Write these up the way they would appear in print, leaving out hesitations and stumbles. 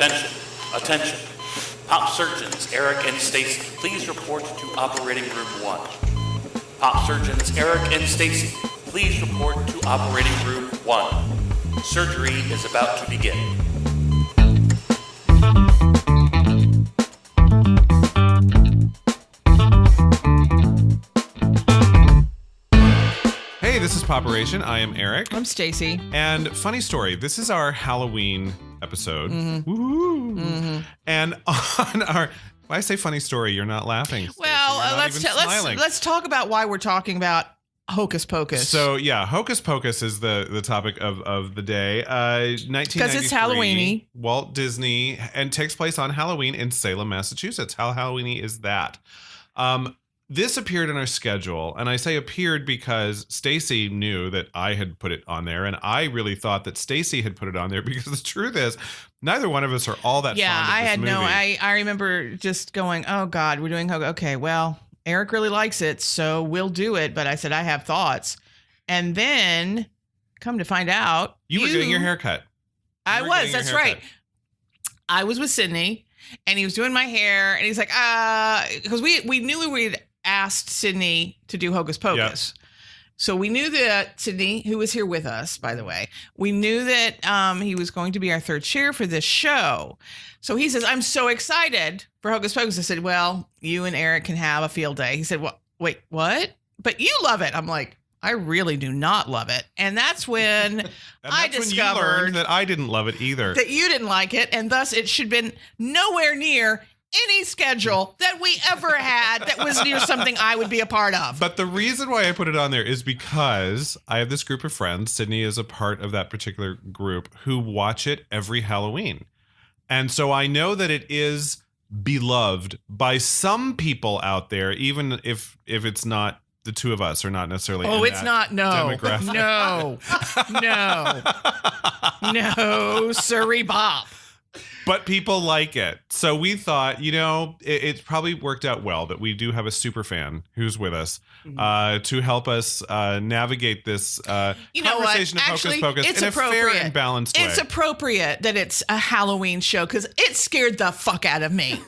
Attention, attention. Pop surgeons Eric and Stacey, please report to operating room 1. Pop surgeons Eric and Stacey, please report to operating room 1. Surgery is about to begin. Hey, this is Popperation. I am Eric. I'm Stacey. And funny story, this is our Halloween episode. Mm-hmm. Woo-hoo. Mm-hmm. And on our, when I say funny story, you're not laughing. Stacey. Well, let's talk about why we're talking about Hocus Pocus. So yeah, Hocus Pocus is the topic of the day. 1993. Because it's Halloween-y. Walt Disney, and takes place on Halloween in Salem, Massachusetts. How Halloween-y is that? This appeared in our schedule, and I say appeared because Stacey knew that I had put it on there, and I really thought that Stacey had put it on there because the truth is, neither one of us are all that fond of this movie. I remember just going, oh God, we're doing Hocus. Okay, well, Eric really likes it, so we'll do it. But I said, I have thoughts. And then, come to find out, you were getting your haircut. That's right. I was with Sidney, and he was doing my hair, and he's like, because we knew we'd asked Sidney to do Hocus Pocus. Yep. So we knew that Sidney, who was here with us, by the way, we knew that he was going to be our third chair for this show. So he says, I'm so excited for Hocus Pocus. I said, well, you and Eric can have a field day. He said, well, wait, what? But you love it. I'm like, I really do not love it. And that's when I discovered when you learned that I didn't love it either. That you didn't like it. And thus it should have been nowhere near any schedule that we ever had that was near something I would be a part of. But the reason why I put it on there is because I have this group of friends, Sidney is a part of that particular group, who watch it every Halloween. And so I know that it is beloved by some people out there, even if it's not the two of us, or not necessarily. Oh, it's not. No, demographic. no, sorry, Bob. But people like it. So we thought, it probably worked out well that we do have a super fan who's with us to help us navigate this conversation of Hocus Pocus in a fair and balanced way. It's appropriate that it's a Halloween show because it scared the fuck out of me.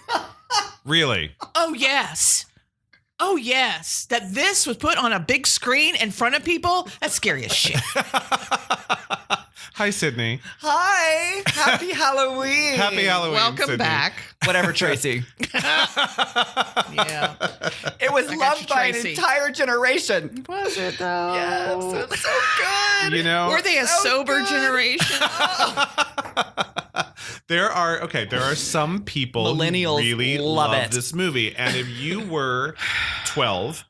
Really? Oh, yes. That this was put on a big screen in front of people, that's scary as shit. Hi, Sidney. Hi. Happy Halloween. Happy Halloween, Welcome Sidney. back. Whatever, Tracy. Yeah. It was loved by an entire generation. Was it, though? Yes. It was so good. Were they a sober generation? There are some people Millennials who really love it. this movie. And if you were 12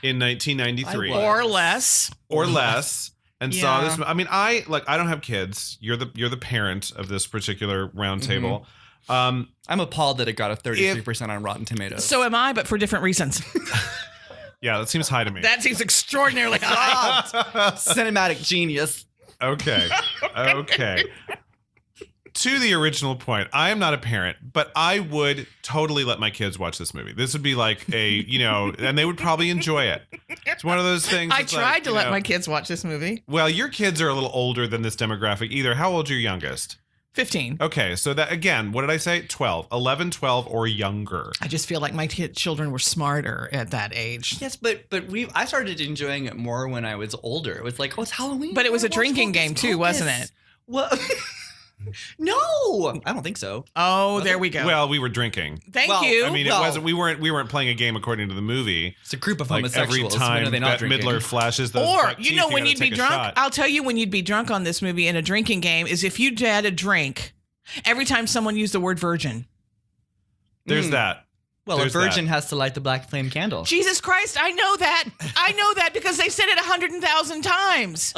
in 1993 or less, and saw this, I mean, I don't have kids. You're the parent of this particular roundtable. I'm appalled that it got a 33% on Rotten Tomatoes. So am I, but for different reasons. Yeah, that seems high to me. That seems extraordinarily high. Cinematic genius. Okay. To the original point, I am not a parent, but I would totally let my kids watch this movie. This would be like and they would probably enjoy it. It's one of those things. I tried to let my kids watch this movie. Well, your kids are a little older than this demographic either. How old's your youngest? 15. Okay, so that, again, what did I say? 12. 11, 12, or younger. I just feel like my children were smarter at that age. Yes, but I started enjoying it more when I was older. It was like, oh, it's Halloween. But it was a drinking game too, wasn't it? Well, no, I don't think so. Oh, there we go. Well, we were drinking. Thank you. I mean, it wasn't. We weren't playing a game according to the movie. It's a group of like homosexuals. Every time when are they not that drinking? Midler flashes those. Or teeth, when you'd be drunk. I'll tell you when you'd be drunk on this movie in a drinking game is if you had a drink every time someone used the word virgin. There's that. Well, a virgin has to light the black flame candle. Jesus Christ, I know that. I know that because they said it 100,000 times.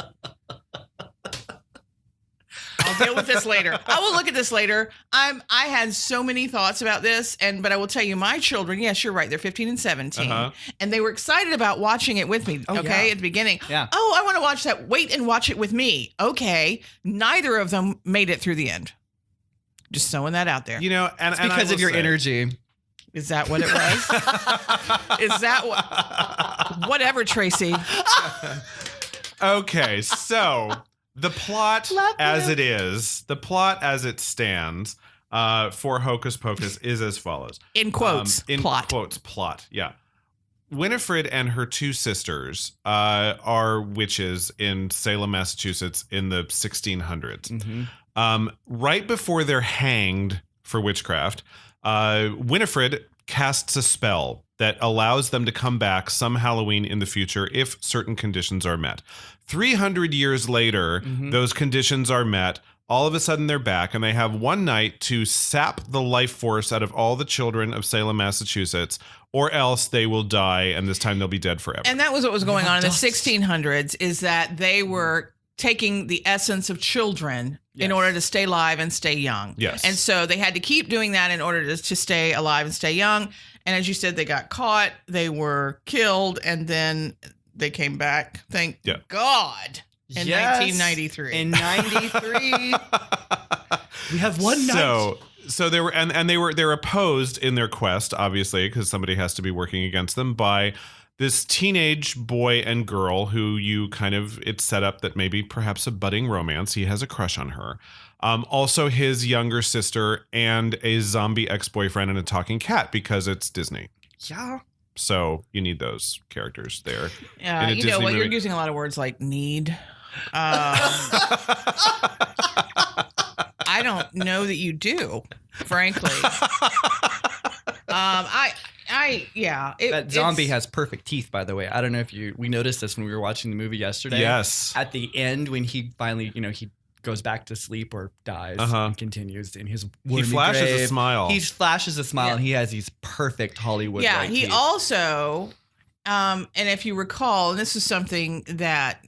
I'll deal with this later. I will look at this later. I had so many thoughts about this, but I will tell you, my children, yes, you're right, they're 15 and 17, and they were excited about watching it with me, at the beginning. Yeah. Oh, I want to watch that. Wait and watch it with me. Okay. Neither of them made it through the end. Just throwing that out there. And it's because of your energy. Is that what it was? Is that what? Whatever, Tracy. Okay, so the plot as it stands, for Hocus Pocus is as follows. In quotes, plot. Quotes, plot, yeah. Winifred and her two sisters are witches in Salem, Massachusetts in the 1600s. Right before they're hanged for witchcraft, Winifred casts a spell that allows them to come back some Halloween in the future if certain conditions are met. 300 years later, those conditions are met. All of a sudden, they're back, and they have one night to sap the life force out of all the children of Salem, Massachusetts, or else they will die, and this time they'll be dead forever. And that was what was going on in the 1600s, is that they were taking the essence of children in order to stay alive and stay young. Yes. And so they had to keep doing that in order to stay alive and stay young. And as you said, they got caught, they were killed, and then they came back. Thank God. In 1993. In 93. We have one night. So they were and they're opposed in their quest, obviously, because somebody has to be working against them, by this teenage boy and girl who it's set up that maybe perhaps a budding romance. He has a crush on her. Also his younger sister and a zombie ex-boyfriend and a talking cat, because it's Disney. Yeah. So you need those characters there. Yeah, you know what? You're using a lot of words like need. I don't know that you do, frankly. That zombie has perfect teeth, by the way. I don't know if we noticed this when we were watching the movie yesterday. Yes. At the end, when he finally, he goes back to sleep or dies and continues in his he flashes grave. a smile. He flashes a smile, and he has these perfect Hollywood. Yeah, he teeth. also, and if you recall, and this is something that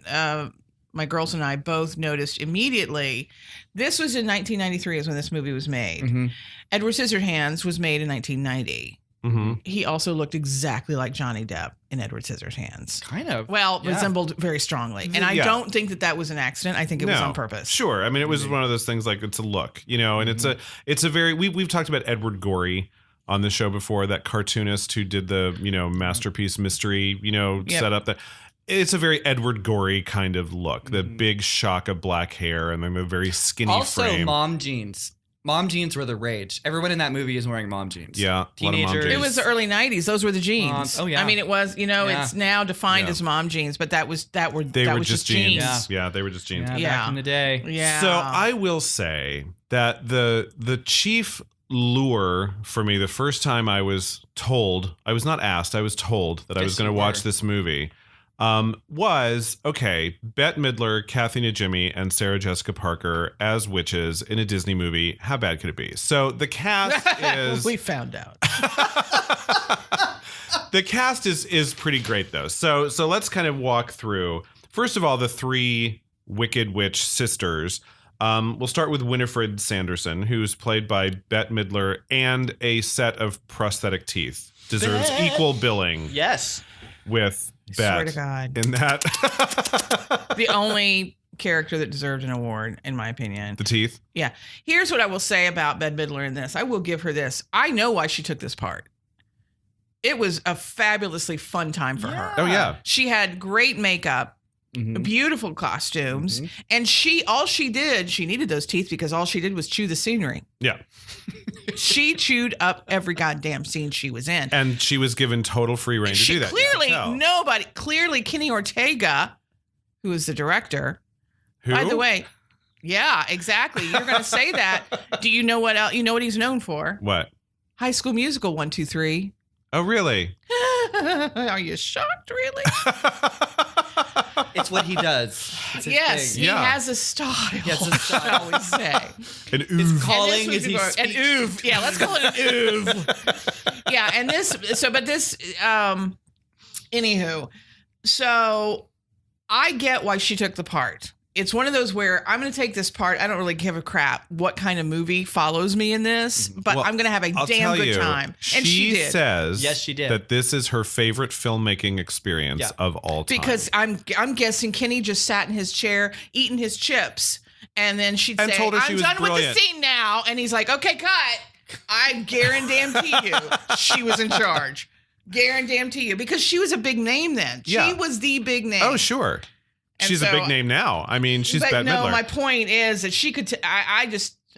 my girls and I both noticed immediately. This was in 1993 is when this movie was made. Edward Scissorhands was made in 1990. He also looked exactly like Johnny Depp in Edward Scissorhands. Kind of. Well, resembled very strongly. And I don't think that was an accident. I think it was on purpose. Sure. I mean, it was one of those things, like, it's a look, and it's a very, we've talked about Edward Gorey on the show before, that cartoonist who did the, Masterpiece Mystery, setup that. It's a very Edward Gorey kind of look. The big shock of black hair and then the very skinny frame. Also, mom jeans. Mom jeans were the rage. Everyone in that movie is wearing mom jeans. Yeah, teenagers. Jeans. It was the early 90s. Those were the jeans. Yeah. I mean, it was, it's now defined as mom jeans, but they were just jeans. Yeah, they were just jeans. Yeah, back in the day. Yeah. So I will say that the chief lure for me, the first time I was told, I was not asked, I was told that I was going to watch this movie, was, okay, Bette Midler, Kathy Najimy, and Sarah Jessica Parker as witches in a Disney movie. How bad could it be? So the cast is... We found out. The cast is pretty great, though. So let's kind of walk through, first of all, the three Wicked Witch sisters. We'll start with Winifred Sanderson, who's played by Bette Midler, and a set of prosthetic teeth. Deserves equal billing. Yes. With Swear Bette to God. in that. The only character that deserved an award, in my opinion. The teeth? Yeah. Here's what I will say about Bette Midler in this. I will give her this. I know why she took this part. It was a fabulously fun time for her. Oh, yeah. She had great makeup, beautiful costumes, and she needed those teeth because all she did was chew the scenery. Yeah. She chewed up every goddamn scene she was in. And she was given total free reign to do that. Clearly Kenny Ortega, who is the director. Who? By the way, yeah, exactly. You're going to say that. Do you know what else? You know what he's known for? What? High School Musical 1, 2, 3. Oh, really? Are you shocked, really? It's what he does. Yes, he has a style. He has a style, shall we say. An oof. His calling is an oof. Yeah, let's call it an oof. Yeah, and anywho, so I get why she took the part. It's one of those where I'm going to take this part. I don't really give a crap what kind of movie follows me in this, but I'm going to have a damn good time. And she did. Says yes, she did. That this is her favorite filmmaking experience of all time. Because I'm guessing Kenny just sat in his chair eating his chips, and then she'd say, "I'm done with the scene now," and he's like, "Okay, cut." I guarantee you, she was in charge. Guarantee you, because she was a big name then. She was the big name. Oh, sure. She's a big name now. I mean, she's Bette Midler. No, my point is that she could.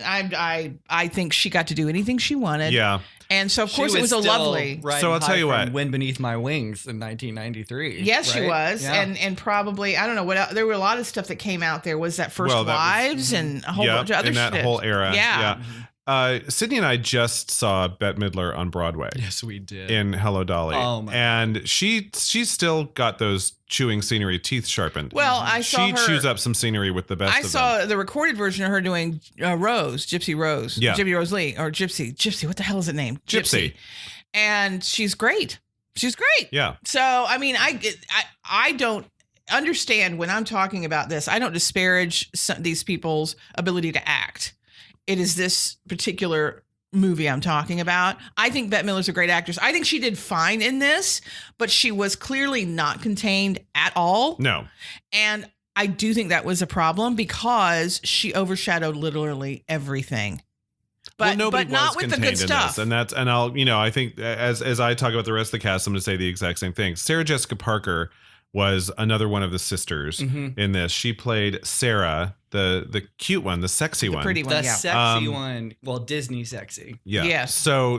I think she got to do anything she wanted. Yeah. And so, of course, it was a lovely. So I'll tell you what. Wind Beneath My Wings in 1993. Yes, right? she was. Yeah. And probably, I don't know, what there were a lot of stuff that came out there. Was that First Wives and a whole bunch of other shit. in that whole era. Yeah. Sydney and I just saw Bette Midler on Broadway. Yes, we did. In Hello, Dolly. Oh, my and she's still got those chewing scenery teeth sharpened. Well, I saw her. She chews up some scenery with the best of them. I saw the recorded version of her doing Gypsy Rose. Yeah. Gypsy Rose Lee. Or Gypsy. What the hell is it named? Gypsy. And she's great. She's great. Yeah. So, I mean, I don't understand when I'm talking about this. I don't disparage these people's ability to act. It is this particular movie I'm talking about. I think Bette Midler's a great actress. I think she did fine in this, but she was clearly not contained at all. No. And I do think that was a problem because she overshadowed literally everything. But not with the good stuff. And I'll, I think as I talk about the rest of the cast, I'm going to say the exact same thing. Sarah Jessica Parker was another one of the sisters in this. She played Sarah, the cute one, the sexy one. The pretty one, the sexy one. Well, Disney sexy. Yeah. Yes. So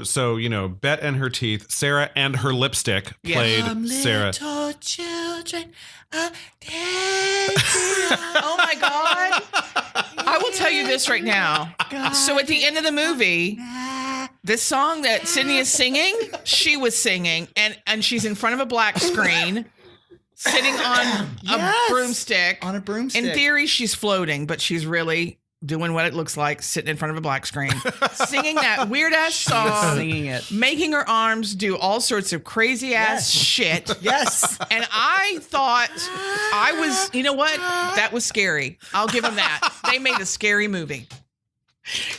Bette and her teeth, Sarah and her lipstick played Sarah. Little children of oh my God. I will tell you this right now. So at the end of the movie, this song that Sidney is singing, she was singing, and she's in front of a black screen. Sitting on a broomstick. On a broomstick. In theory, she's floating, but she's really doing what it looks like, sitting in front of a black screen, singing that weird ass song, singing it, making her arms do all sorts of crazy ass shit. Yes. And I thought you know what? That was scary. I'll give them that. They made a scary movie.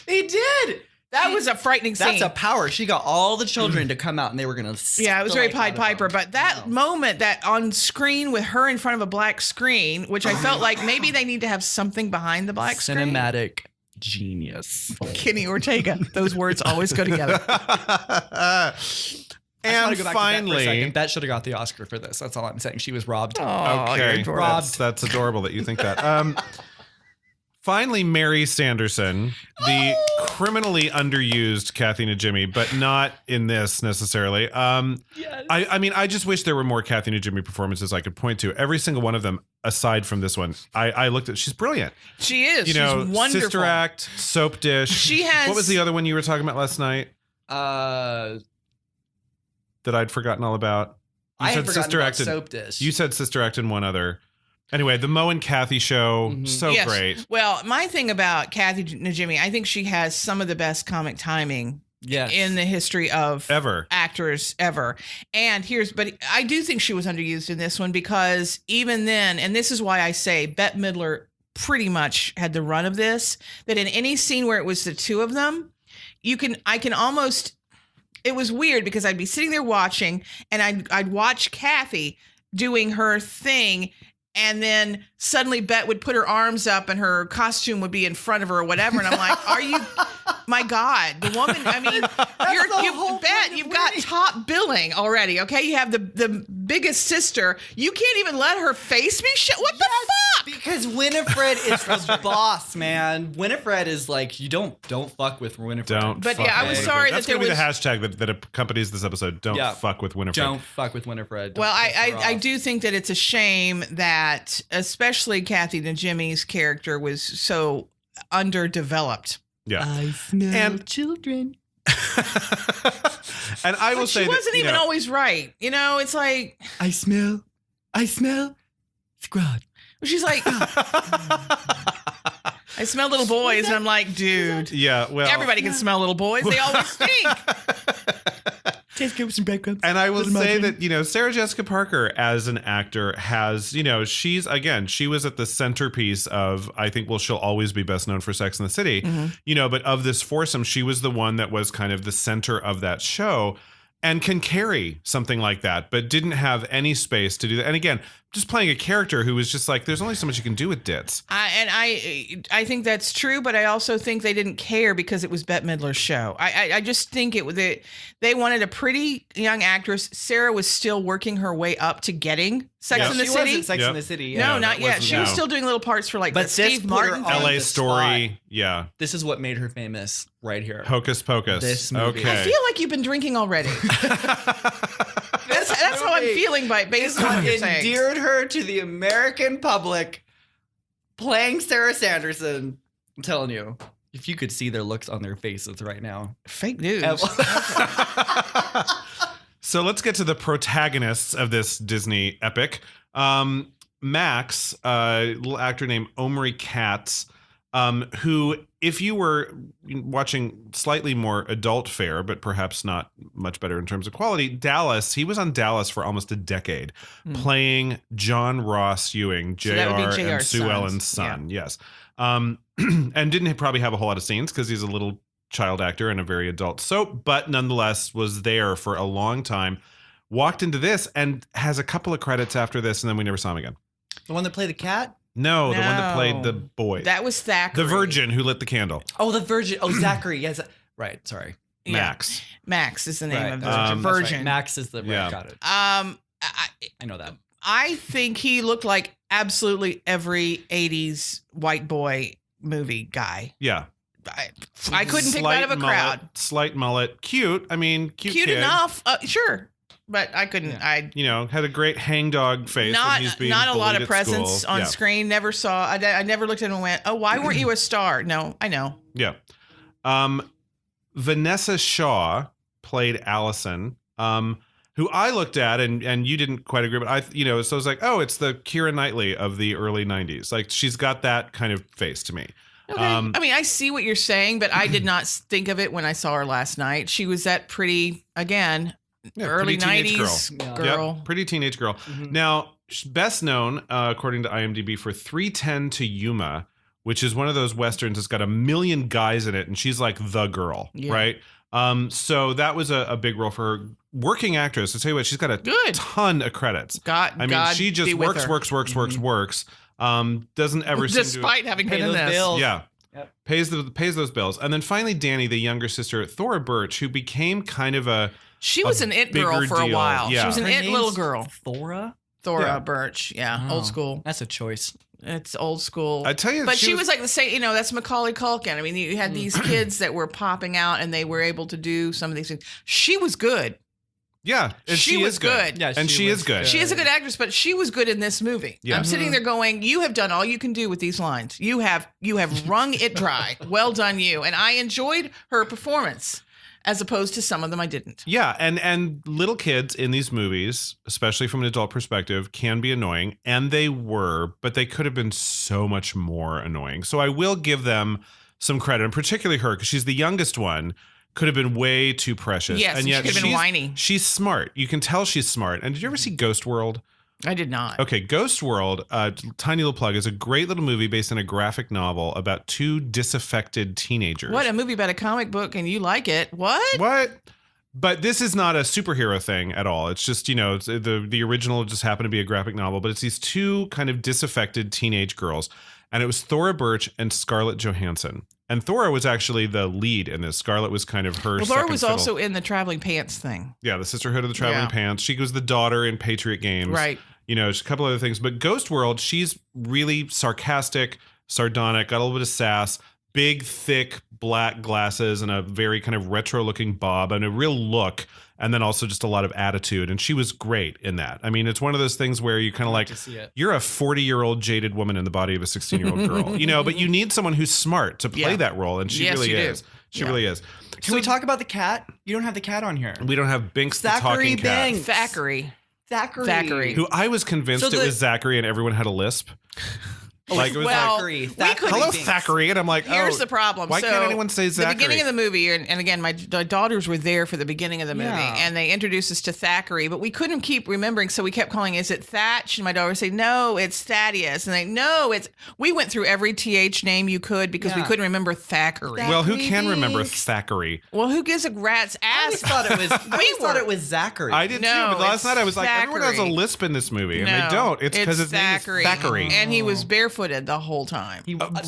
They did. That was a frightening scene. That's a power. She got all the children to come out, and they were going to. Yeah, it was very Pied Piper. But that moment, that on screen with her in front of a black screen, which I felt like maybe they need to have something behind the black screen. Cinematic genius. Kenny Ortega. Those words always go together. And finally, Bette should have got the Oscar for this. That's all I'm saying. She was robbed. Oh, okay, robbed. That's adorable that you think that. Finally, Mary Sanderson, the criminally underused Kathy Najimy, but not in this necessarily. Yes. I mean, I just wish there were more Kathy Najimy performances I could point to. Every single one of them, aside from this one, I looked at. She's brilliant. She is. She's wonderful. Sister Act, Soap Dish. She has. What was the other one you were talking about last night? That I'd forgotten all about. I had forgotten about Soap Dish. You said Sister Act and one other. Anyway, the Mo and Kathy show, so great. Well, my thing about Kathy Najimy, I think she has some of the best comic timing in the history of actors ever. And but I do think she was underused in this one because even then, and this is why I say Bette Midler pretty much had the run of this, that in any scene where it was the two of them, I can almost, it was weird because I'd be sitting there watching and I'd watch Kathy doing her thing. And then suddenly Bette would put her arms up and her costume would be in front of her or whatever. And I'm like, are you, my God, the woman, I mean, Bette, you've got top billing already. Okay. You have the biggest sister. You can't even let her face be shit. What the fuck? Because Winifred is the boss, man. Winifred is like, you don't fuck with Winifred. But yeah, I was sorry that there was. That's going to be the hashtag that accompanies this episode. Don't fuck with Winifred. Don't fuck with Winifred. Well, I do think that it's a shame that especially Kathy Najimy's character was so underdeveloped. Yeah. I smell children. And I will say she wasn't even always right. It's like I smell scrod. She's like I smell little boys and I'm like, dude. Yeah, well, everybody can smell little boys. They always stink. Taste good with some breadcrumbs. And I will say that, Sarah Jessica Parker as an actor has, she was at the centerpiece of, I think, she'll always be best known for Sex and the City, but of this foursome, she was the one that was kind of the center of that show and can carry something like that, but didn't have any space to do that. And again, just playing a character who was just like, there's only so much you can do with Ditz. I think that's true, but I also think they didn't care because it was Bette Midler's show. I just think they wanted a pretty young actress. Sarah was still working her way up to getting Sex in the City. She was Sex in the City. No, not yet. She was still doing little parts for like Steve Martin. LA Story. Yeah. This is what made her famous right here. Hocus Pocus. This movie. Okay. I feel like you've been drinking already. That's how I'm feeling based on what you're saying. Endeared her to the American public playing Sarah Sanderson. I'm telling you, if you could see their looks on their faces right now. Fake news. So let's get to the protagonists of this Disney epic. Max, a little actor named Omri Katz, who, if you were watching slightly more adult fare, but perhaps not much better in terms of quality, Dallas, he was on Dallas for almost a decade, playing John Ross Ewing, JR and Sue Ellen's son. Yeah. Yes. And didn't probably have a whole lot of scenes because he's a little child actor and a very adult soap, but nonetheless was there for a long time. Walked into this and has a couple of credits after this, and then we never saw him again. The one that played the cat? No, the one that played the boy. That was Thackeray. The virgin who lit the candle. Oh, the virgin. Oh, Zachary. Yes. Right. Sorry. Max. Yeah. Max is the name of the virgin. Right. Max is the right. Got it. I know that. I think he looked like absolutely every 80s white boy movie guy. Yeah. I couldn't pick out of a crowd. Slight mullet. Cute. I mean, cute kid. Enough. Sure. But I couldn't. Yeah. Had a great hangdog face. Not a lot of presence on screen. Never saw. I never looked at him and went, "Oh, why weren't you a star?" No, I know. Yeah. Vanessa Shaw played Allison, who I looked at and you didn't quite agree, but so I was like, oh, it's the Keira Knightley of the early 90s. Like, she's got that kind of face to me. Okay. I mean, I see what you're saying, but I did not think of it when I saw her last night. She was that pretty, again, early 90s girl. Yep, pretty teenage girl. Mm-hmm. Now, best known, according to IMDb, for 3:10 to Yuma, which is one of those Westerns that's got a million guys in it, and she's like the girl, right? So that was a big role for her. Working actress, I'll tell you what, she's got a ton of credits. She just works. Doesn't ever seem to... Despite having been in this. Bills. Yeah. Yep. Pays those bills. And then finally, Danny, the younger sister, Thora Birch, who became kind of a... She was an it girl for a while. Yeah. She was an it little girl. Thora Birch. Yeah. Old school. That's a choice. It's old school. I tell you, but she was like the same. That's Macaulay Culkin. I mean, you had these kids that were popping out, and they were able to do some of these things. She was good. Yeah, and she was good. Yeah, and she is good. She is a good actress, but she was good in this movie. Yeah. I'm sitting there going, "You have done all you can do with these lines. You have wrung it dry. Well done, you." And I enjoyed her performance, as opposed to some of them I didn't. Yeah, and little kids in these movies, especially from an adult perspective, can be annoying, and they were, but they could have been so much more annoying. So I will give them some credit, and particularly her, because she's the youngest one. Could have been way too precious. Yes, and yet she could have been whiny. She's smart. You can tell she's smart. And did you ever see Ghost World? I did not. Okay, Ghost World, tiny little plug, is a great little movie based on a graphic novel about two disaffected teenagers. What, a movie about a comic book and you like it? What? But this is not a superhero thing at all. It's just, the original just happened to be a graphic novel, but it's these two kind of disaffected teenage girls. And it was Thora Birch and Scarlett Johansson. And Thora was actually the lead in this. Scarlett was kind of her second Thora was fiddle. Also in the Traveling Pants thing. Yeah, the Sisterhood of the Traveling Pants. She was the daughter in Patriot Games. Right. Just a couple other things. But Ghost World, she's really sarcastic, sardonic, got a little bit of sass, big, thick, black glasses, and a very kind of retro-looking bob, and a real look, and then also just a lot of attitude. And she was great in that. I mean, it's one of those things where you kind of like, you're a 40-year-old jaded woman in the body of a 16-year-old girl, but you need someone who's smart to play that role. And she really is. She really is. Can we talk about the cat? You don't have the cat on here. We don't have Binks the talking cat. Thackeray. Who I was convinced it was Zachary and everyone had a lisp. Like it was Thackeray. hello Thackeray, and I'm like, here's the problem. Why can't anyone say Zachary? The beginning of the movie, and again, my daughters were there for the beginning of the movie, and they introduced us to Thackeray, but we couldn't keep remembering, so we kept calling, is it Thatch? And my daughter would say, no, it's Thaddeus. And they, no, it's, we went through every TH name you could because we couldn't remember Thackeray. Well, who can remember Thackeray? Well, who gives a rat's ass? I thought it was Zachary. I did too, but last night I was like, everyone has a lisp in this movie, and they don't. It's because his name is Thackeray. And he was barefooted the whole time.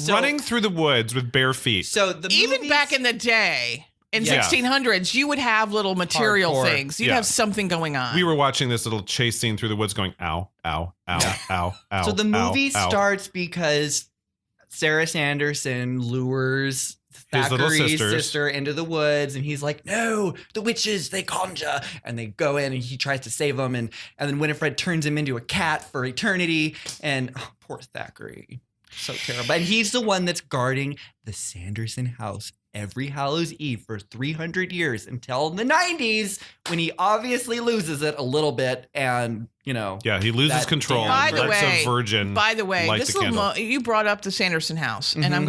Running through the woods with bare feet. So the even back in the day, in 1600s, you would have little material things. You'd have something going on. We were watching this little chase scene through the woods going, ow, ow, ow, ow, ow. So the movie starts because Sarah Sanderson lures Thackeray's sister into the woods, and he's like, no, the witches, they conjure. And they go in, and he tries to save them, and then Winifred turns him into a cat for eternity, and poor Thackeray. So terrible. And he's the one that's guarding the Sanderson house every Hallows Eve for 300 years until the 90s, when he obviously loses it a little bit, and he loses control. By the way, a virgin. By the way, this little you brought up the Sanderson house, and I'm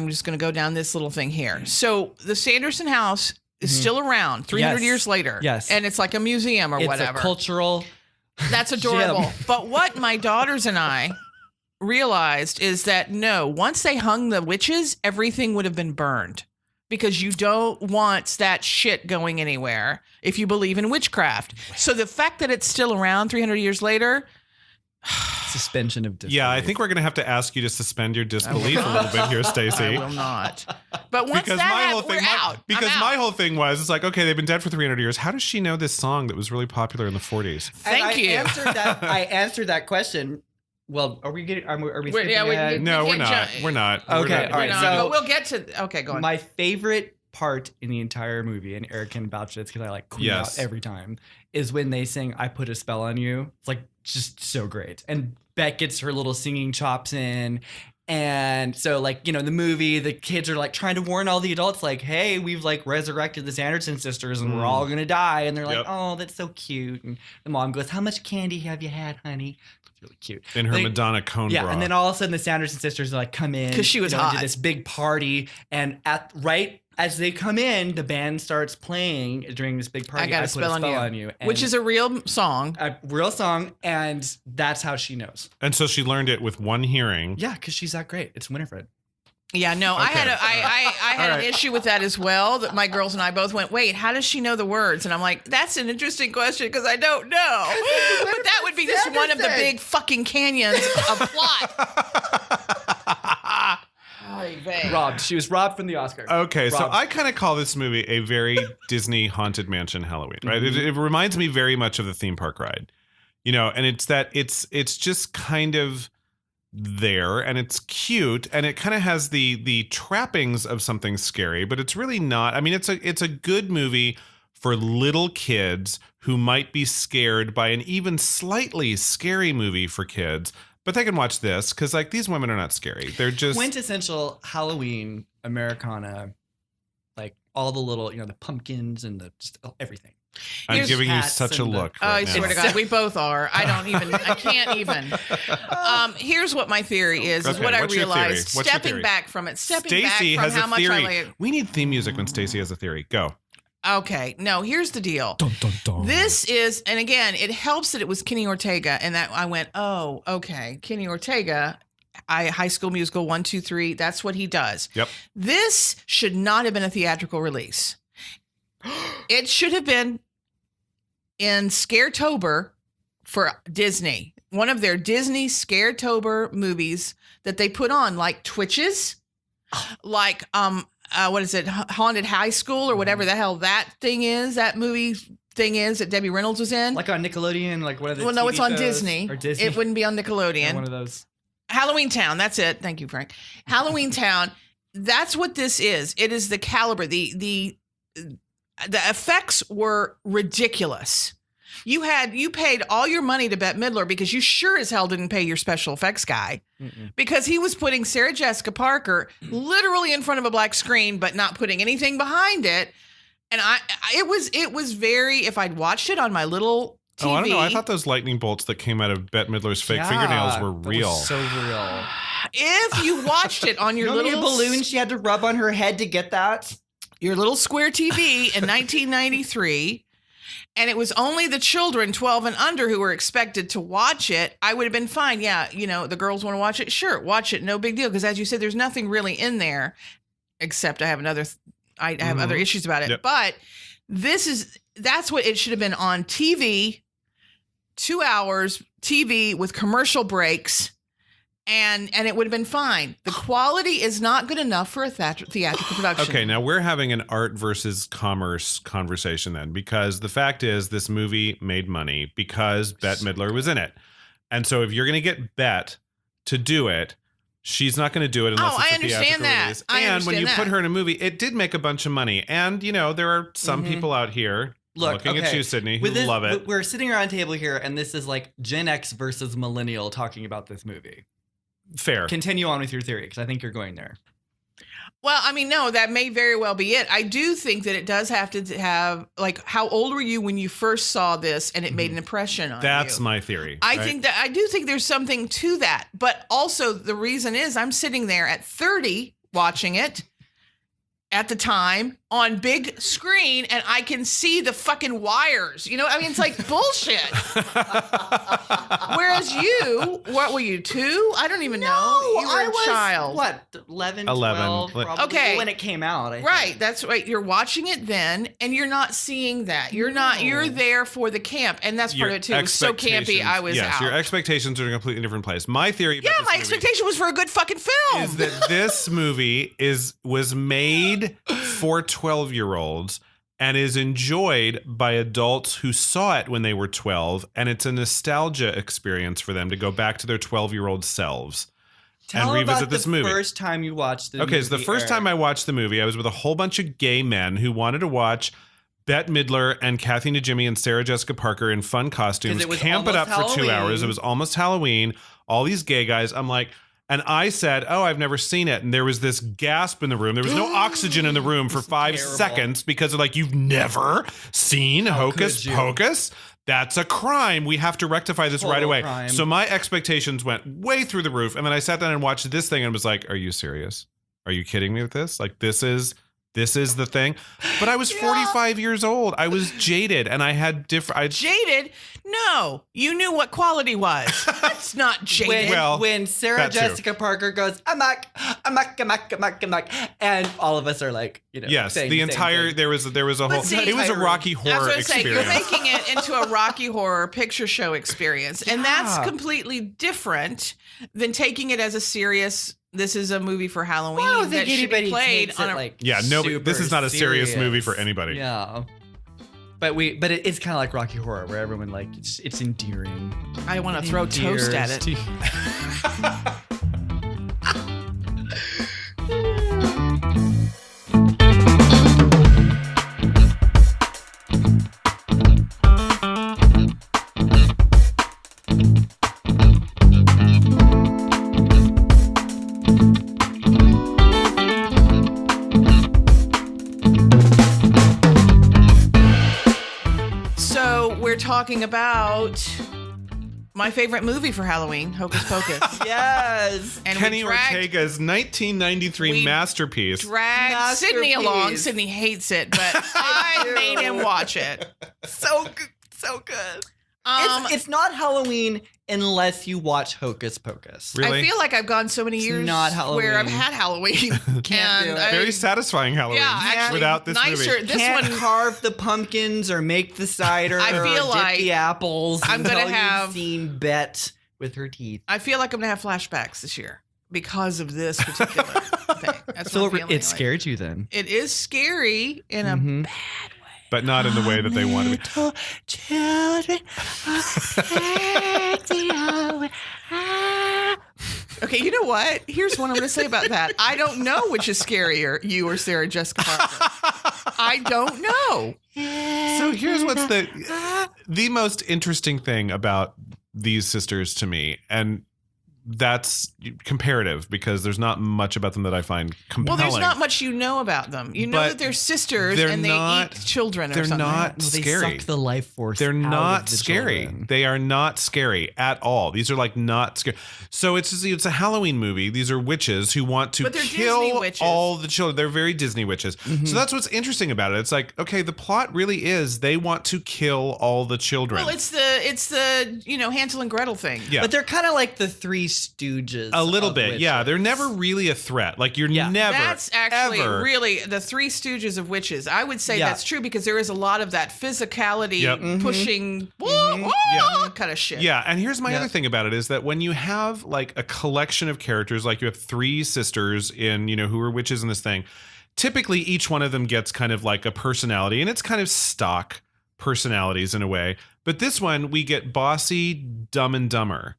just going to go down this little thing here. So the Sanderson house is still around 300 years later. Yes, and it's like a museum or whatever. It's a cultural. That's adorable. But what my daughters and I realized is that once they hung the witches, everything would have been burned, because you don't want that shit going anywhere if you believe in witchcraft. So the fact that it's still around 300 years later, suspension of disbelief. Yeah, I think we're going to have to ask you to suspend your disbelief a little bit here, Stacey. I will not. But once we're out. Because my whole thing was, it's like, okay, they've been dead for 300 years. How does she know this song that was really popular in the 40s? Thank you. I answered that question. Well, are we getting? Are we? No, we're not. We're not. Okay, all right. So we'll get to. Okay, go on. My favorite part in the entire movie, and Eric can vouch this because I queen out every time, is when they sing "I Put a Spell on You." It's just so great, and Beck gets her little singing chops in. And so, the movie, the kids are trying to warn all the adults, hey, we've resurrected the Sanderson sisters and we're all going to die. And they're like, oh, that's so cute. And the mom goes, how much candy have you had, honey? It's really cute. In her Madonna cone bra. And then all of a sudden the Sanderson sisters come in. Because she was hot. Into this big party. And as they come in, the band starts playing during this big party. I Put a Spell on You. Which is a real song. A real song, and that's how she knows. And so she learned it with one hearing. Yeah, because she's that great. It's Winifred. Yeah, no, okay. I had an issue with that as well, that my girls and I both went, wait, how does she know the words? And I'm like, that's an interesting question because I don't know. But that would be just one of the big fucking canyons of plot. Robbed. She was robbed from the Oscar. Okay, so I kind of call this movie a very Disney Haunted Mansion Halloween, right? Mm-hmm. It reminds me very much of the theme park ride, and it's just kind of there, and it's cute, and it kind of has the trappings of something scary, but it's really not. I mean, it's a good movie for little kids who might be scared by an even slightly scary movie for kids. But they can watch this because, these women are not scary. They're just quintessential Halloween Americana, all the little, the pumpkins and just everything. I'm giving you such a look. I swear to God, we both are. I can't even. Here's what my theory is what I realized. Stepping back from it. Stacey has a theory. We need theme music when Stacey has a theory. Go. Okay, no, here's the deal. Dun, dun, dun. This is, and again, it helps that it was Kenny Ortega, and that I went, oh, okay, Kenny Ortega, High School Musical 1, 2, 3, that's what he does. Yep. This should not have been a theatrical release. It should have been in Scaretober for Disney, one of their Disney Scaretober movies that they put on, like Twitches, what is it? Haunted High School or whatever the hell that movie thing is that Debbie Reynolds was in. On Nickelodeon, one of the Well, no, it's on Disney. Or Disney. It wouldn't be on Nickelodeon. One of those. Halloween Town. That's it. Thank you, Frank. Halloween Town. That's what this is. It is the caliber. The effects were ridiculous. You paid all your money to Bette Midler because you sure as hell didn't pay your special effects guy. Mm-mm. Because he was putting Sarah Jessica Parker literally in front of a black screen, but not putting anything behind it. And it was very, if I'd watched it on my little TV. Oh, I don't know. I thought those lightning bolts that came out of Bette Midler's fake fingernails were real. So real. If you watched it on your little balloon she had to rub on her head to get that, your little square TV in 1993, and it was only the children 12 and under who were expected to watch it, I would have been fine. Yeah, the girls want to watch it. Sure, watch it. No big deal. Because as you said, there's nothing really in there, except I have other issues about it. Yep. But that's what it should have been on TV, 2 hours TV with commercial breaks. And it would have been fine. The quality is not good enough for a theatrical production. Okay, now we're having an art versus commerce conversation then, because the fact is this movie made money because Bette Midler was in it. And so if you're going to get Bette to do it, she's not going to do it unless it's a theatrical release. And when you put her in a movie, it did make a bunch of money. And, there are some people out here looking at you, Sidney, who love it. We're sitting around a table here, and this is like Gen X versus Millennial talking about this movie. Fair. Continue on with your theory, because I think you're going there. Well, no, that may very well be it. I do think that it does have to have, like, how old were you when you first saw this and it made an impression on you? That's my theory. I do think there's something to that. But also the reason is I'm sitting there at 30 watching it at the time on big screen, and I can see the fucking wires. It's like bullshit. Whereas what were you, 2? I don't even know. You were a child. What, 11, 12? Probably, okay. When it came out. I right, think. That's right. You're watching it then, and you're not seeing that. You're there for the camp, and that's part of it too. It was so campy, I was out. Your expectations are in a completely different place. My theory about this my expectation was for a good fucking film. Is that this movie was made for 12-year-olds and is enjoyed by adults who saw it when they were 12, and it's a nostalgia experience for them to go back to their 12-year-old selves and revisit this movie. First time you watched the movie. Okay, so the first time I watched the movie, I was with a whole bunch of gay men who wanted to watch Bette Midler and Kathy Najimy and Sarah Jessica Parker in fun costumes, camp it up for 2 hours. It was almost Halloween. All these gay guys. I'm like, and I said, "Oh, I've never seen it." And there was this gasp in the room. There was no oxygen in the room for 5 seconds because they're like, "You've never seen Hocus Pocus? That's a crime. We have to rectify this right away." Crime. So my expectations went way through the roof. And then I sat down and watched this thing and was like, "Are you serious? Are you kidding me with this? Like, this is the thing." But I was 45 years old. I was jaded, and I had different. Jaded? No, you knew what quality was. That's not jaded. When Sarah Jessica Parker goes, amok, and all of us are like, yes, the entire there was a whole. It was a Rocky Horror experience. You're making it into a Rocky Horror Picture Show experience, and that's completely different than taking it as a serious. This is a movie for Halloween that should be played on a this is not a serious movie for anybody. Yeah. But it's kind of like Rocky Horror, where everyone it's endearing. I want to throw toast at it. Talking about my favorite movie for Halloween, Hocus Pocus. Yes. And Kenny Ortega's 1993 masterpiece. Dragged Sidney along. Sidney hates it, but I made him watch it. So good. So good. It's not Halloween unless you watch Hocus Pocus. Really? I feel like I've gone so many years where I've had Halloween. Very satisfying Halloween. Yeah, actually, without this movie. This Can't carve the pumpkins or make the cider. I feel or dip the apples. I'm gonna have you've seen Bette with her teeth. I feel like I'm gonna have flashbacks this year because of this particular thing. That's so it scared you then? It is scary in a bad way. But not in the way that they want to be. Children Okay, you know what? Here's what I'm going to say about that. I don't know which is scarier, you or Sarah Jessica Parker. I don't know. So here's what's the most interesting thing about these sisters to me, and that's comparative because there's not much about them that I find compelling. Well, there's not much you know about them. You know that they're sisters and they eat children or something. They're not scary. They suck the life force. They're not the scary. children. They are not scary at all. These are like not scary. So it's a Halloween movie. These are witches who want to kill all the children. They're very Disney witches. Mm-hmm. So that's what's interesting about it. It's like, okay, the plot really is they want to kill all the children. Well, it's the Hansel and Gretel thing. Yeah. But they're kind of like the Three Stooges. A little bit, witches. yeah. They're never really a threat. Like you're never. That's actually ever, really the Three Stooges of witches. I would say that's true because there is a lot of that physicality, pushing, kind of shit. Yeah, and here's my other thing about it is that when you have like a collection of characters, like you have three sisters in, who are witches in this thing, typically each one of them gets kind of like a personality, and it's kind of stock personalities in a way. But this one, we get bossy, Dumb and Dumber.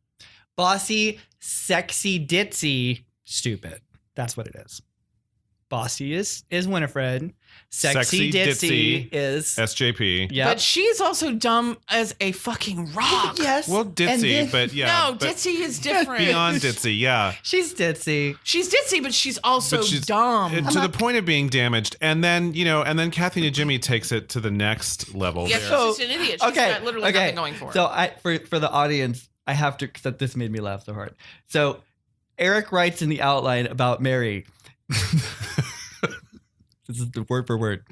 Bossy, sexy, ditzy, stupid. That's what it is. Bossy is Winifred. Sexy ditzy is SJP. Yeah, but she's also dumb as a fucking rock. Yes. Well, ditzy, but yeah. No, ditzy is different. Beyond ditzy, yeah. She's ditzy. She's ditzy, but she's also dumb. To the point of being damaged. And then, Kathy Najimy takes it to the next level. Yeah, she's just an idiot. She's got literally nothing going for her. So for the audience, I have to, because this made me laugh so hard. So Eric writes in the outline about Mary. This is the word for word.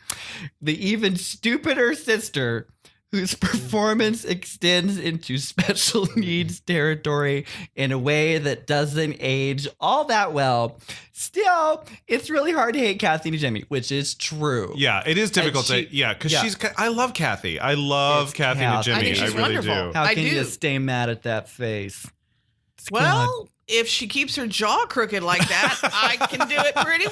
The even stupider sister whose performance extends into special needs territory in a way that doesn't age all that well. Still, it's really hard to hate Kathy Najimy, which is true. Yeah, it is difficult because I love Kathy. I love Kathy Najimy. I think she's really wonderful. do. How can you stay mad at that face? Well, if she keeps her jaw crooked like that, I can do it pretty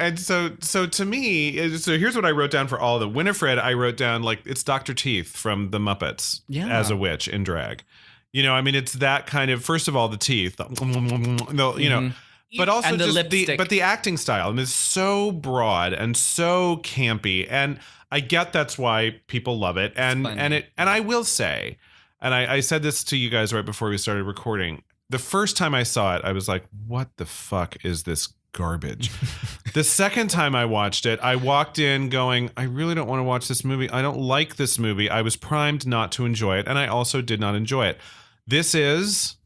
well. So to me, so here's what I wrote down for all of them. Winifred, I wrote down like it's Dr. Teeth from the Muppets as a witch in drag. It's that kind of, first of all, the teeth, but also and the lipstick. But the acting style is so broad and so campy, and I get that's why people love it. And I will say. And I said this to you guys right before we started recording. The first time I saw it, I was like, what the fuck is this garbage? The second time I watched it, I walked in going, I really don't want to watch this movie. I don't like this movie. I was primed not to enjoy it, and I also did not enjoy it. This is,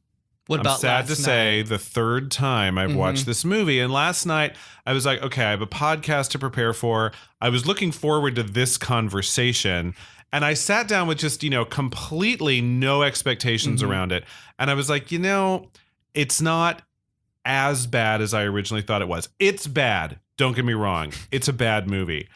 I'm sad to say, the third time I've watched this movie. And last night, I was like, okay, I have a podcast to prepare for. I was looking forward to this conversation. And I sat down with just, completely no expectations around it. And I was like, it's not as bad as I originally thought it was. It's bad. Don't get me wrong. It's a bad movie.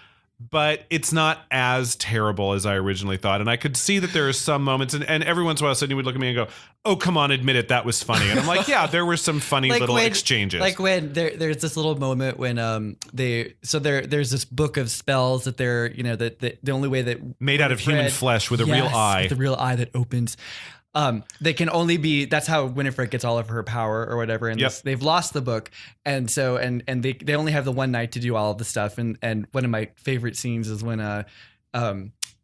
But it's not as terrible as I originally thought. And I could see that there are some moments, and every once in a while, Sidney would look at me and go, oh, come on, admit it, that was funny. And I'm like, yeah, there were some funny little exchanges. Like when there's this little moment when there's this book of spells that they're, that the only way that made out of human flesh with a real eye. The real eye that opens. They can only be, that's how Winifred gets all of her power or whatever. And they've lost the book. And so, and they only have the one night to do all of the stuff. And one of my favorite scenes is when,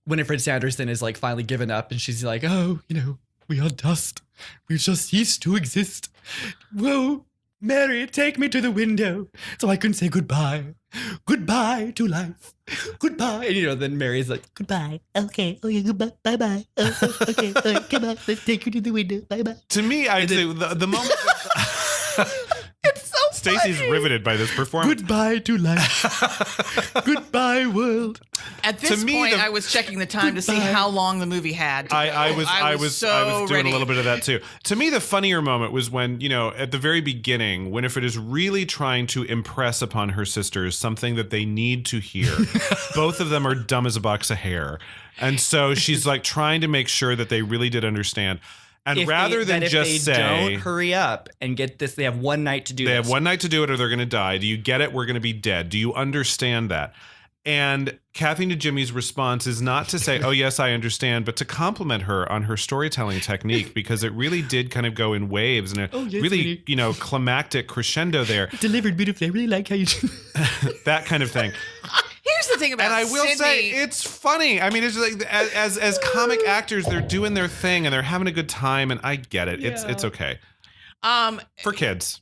Winifred Sanderson is like finally given up and she's like, oh, we are dust. We just ceased to exist. Whoa, Mary, take me to the window so I can say goodbye. Goodbye to life. Goodbye. And then Mary's like, goodbye. Okay, goodbye. Bye-bye. Okay, all right, come on. Let's take you to the window. Bye-bye. To me, I'd say the moment... It's so Stacey's riveted by this performance. Goodbye to life. Goodbye, world. At this point, I was checking the time to see how long the movie had. I was doing a little bit of that too. To me, the funnier moment was when, at the very beginning, Winifred is really trying to impress upon her sisters something that they need to hear. Both of them are dumb as a box of hair. And so she's like trying to make sure that they really did understand. And rather than just say, don't hurry up and get this, they have one night to do this. They have one night to do it or they're going to die. Do you get it? We're going to be dead. Do you understand that? And Kathy Najimy's response is not to say, oh, yes, I understand, but to compliment her on her storytelling technique, because it really did kind of go in waves and really, climactic crescendo there. Delivered beautifully. I really like how you do that kind of thing. Here's the thing about and I will Sidney, say it's funny. I mean, it's like as comic actors, they're doing their thing and they're having a good time, and I get it. It's okay. For kids,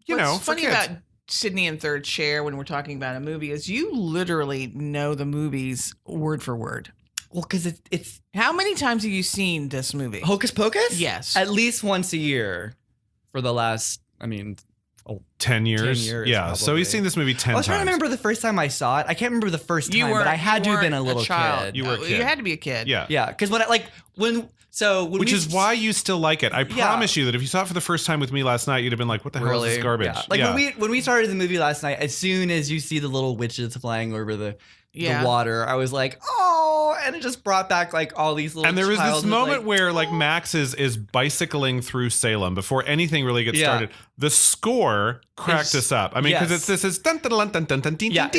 what's funny for kids. about Sidney and Third Chair when we're talking about a movie is you literally know the movies word for word. Well, because it's How many times have you seen this movie? Hocus Pocus? Yes. At least once a year for the last, 10 years. 10 years, yeah. probably. So he's seen this movie 10 times. I was trying to remember the first time I saw it. I can't remember the first time, but I had to have been a little kid. You were a kid. You had to be a kid. Yeah. Yeah, because which is why you still like it. I promise you that if you saw it for the first time with me last night, you'd have been like, "What the hell is this garbage?" Yeah. Like when we started the movie last night, as soon as you see the little witches flying over the water, I was like, "Oh!" And it just brought back like all these little. And there was this moment where like Max is bicycling through Salem before anything really gets started. The score cracked us up. I mean, because this is dun dun dun dun dun dun dun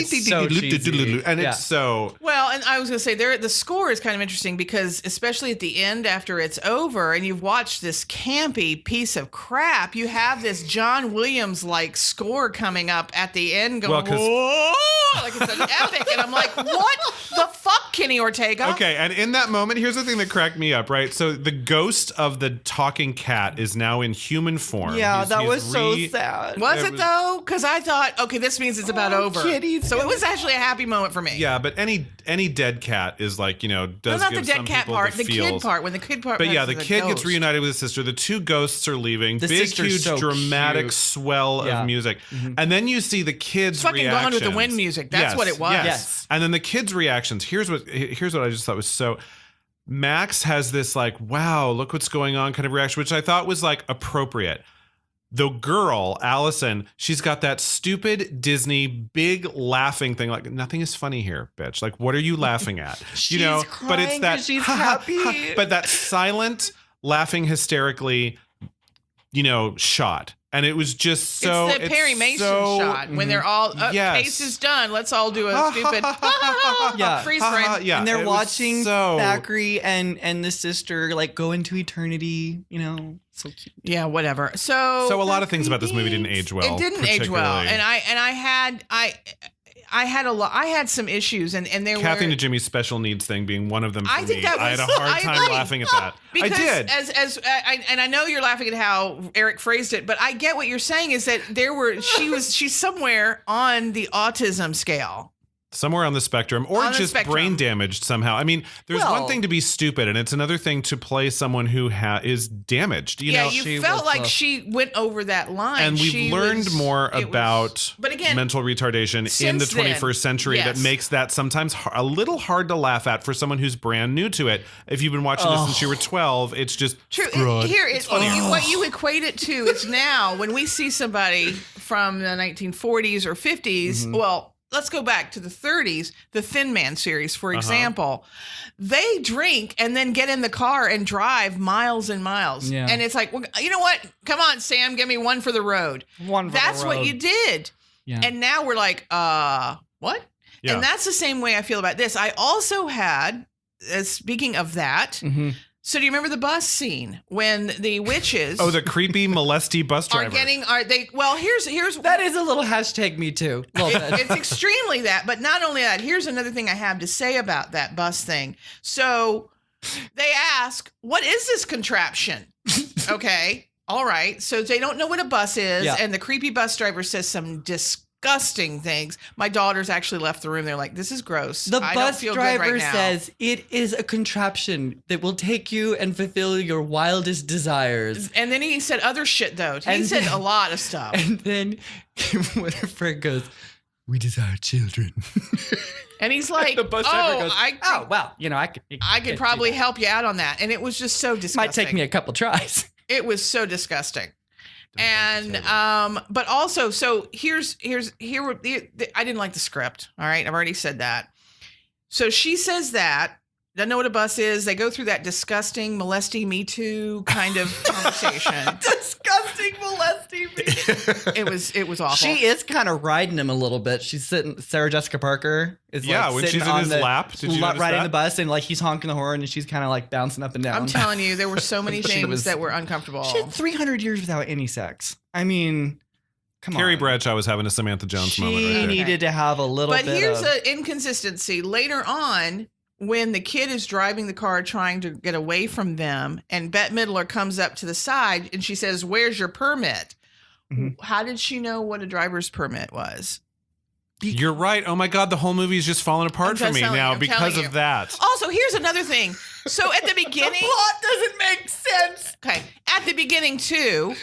and it's so well. And I was going to say the score is kind of interesting because especially at the end after it's over and you've watched this campy piece of crap, you have this John Williams like score coming up at the end going whoa, like it's an epic, and I'm like, what the fuck, Kenny Ortega? Okay, and in that moment, here's the thing that cracked me up. Right, so the ghost of the talking cat is now in human form. Yeah, that was so sad. Was it though? Because I thought, okay, this means it's about over. Kitty. So it was actually a happy moment for me. Yeah, but any dead cat is like, does not give the dead some cat people part, the the feels. kid part. When the kid part. But yeah, the kid gets reunited with his sister. The two ghosts are leaving. The Big, sister's huge, so dramatic cute. swell of music, and then you see the kids' fucking reactions. Gone with the Wind music. That's what it was. Yes. And then the kids' reactions. Here's what I just thought was so. Max has this like, wow, look what's going on kind of reaction, which I thought was like appropriate. The girl, Allison, she's got that stupid Disney big laughing thing. Like, nothing is funny here, bitch. Like, what are you laughing at? She's but it's that she's happy. But that silent laughing hysterically, shot. And it was just so. It's the Perry Mason shot when they're all case is done. Let's all do a stupid freeze frame. Yeah, and they're watching Thackeray and the sister like go into eternity. So cute. Yeah, whatever. So a lot of things about this movie didn't age well. It didn't age well, and I had some issues, and there Kathy were Najimy's special needs thing being one of them. For I think me. that was, I had a hard time laughing at that. Because I did. And I know you're laughing at how Eric phrased it, but I get what you're saying is that she's somewhere on the autism scale. Somewhere on the spectrum, or just brain damaged somehow. I mean, there's one thing to be stupid, and it's another thing to play someone who is damaged. You felt like she went over that line. And we've learned more about mental retardation in the 21st century that makes that sometimes a little hard to laugh at for someone who's brand new to it. If you've been watching this since you were 12, it's just true. What you equate it to is now when we see somebody from the 1940s or 50s, well, let's go back to the 30s, the Thin Man series, for example. They drink and then get in the car and drive miles and miles. Yeah. And it's like, well, you know what? Come on, Sam, give me one for the road. That's what you did. Yeah. And now we're like, what? Yeah. And that's the same way I feel about this. I also had, speaking of that, so do you remember the bus scene when the witches? Oh, the creepy molesty bus driver. Here's that is a little hashtag me too. It's extremely that, but not only that. Here's another thing I have to say about that bus thing. So they ask, "What is this contraption?" Okay, all right. So they don't know what a bus is, and the creepy bus driver says some disgusting things. My daughters actually left the room. They're like, "This is gross." The bus driver says it is a contraption that will take you and fulfill your wildest desires. And then he said other shit though. He said a lot of stuff. And then when her friend goes, "We desire children." And he's like, the bus driver goes, I could probably help you out on that. And it was just so disgusting. Might take me a couple tries. It was so disgusting. And but also, so here I didn't like the script. All right, I've already said that. So she says that, doesn't know what a bus is. They go through that disgusting molesty Me Too kind of conversation. Disgusting molesty Me Too. It was awful. She is kind of riding him a little bit. She's sitting. Sarah Jessica Parker is when she's in his lap. Did you notice riding that? the bus and like he's honking the horn and she's kind of like bouncing up and down. I'm telling you, there were so many things that were uncomfortable. She had 300 years without any sex. I mean, Carrie Bradshaw was having a Samantha Jones moment right there. She needed to have a little bit. But here's an inconsistency. Later on, when the kid is driving the car trying to get away from them, and Bette Midler comes up to the side and she says, "Where's your permit?" Mm-hmm. How did she know what a driver's permit was? You're right. Oh my God, the whole movie is just falling apart for me now because of that. Also, here's another thing. So at the beginning, the plot doesn't make sense. Okay, at the beginning too.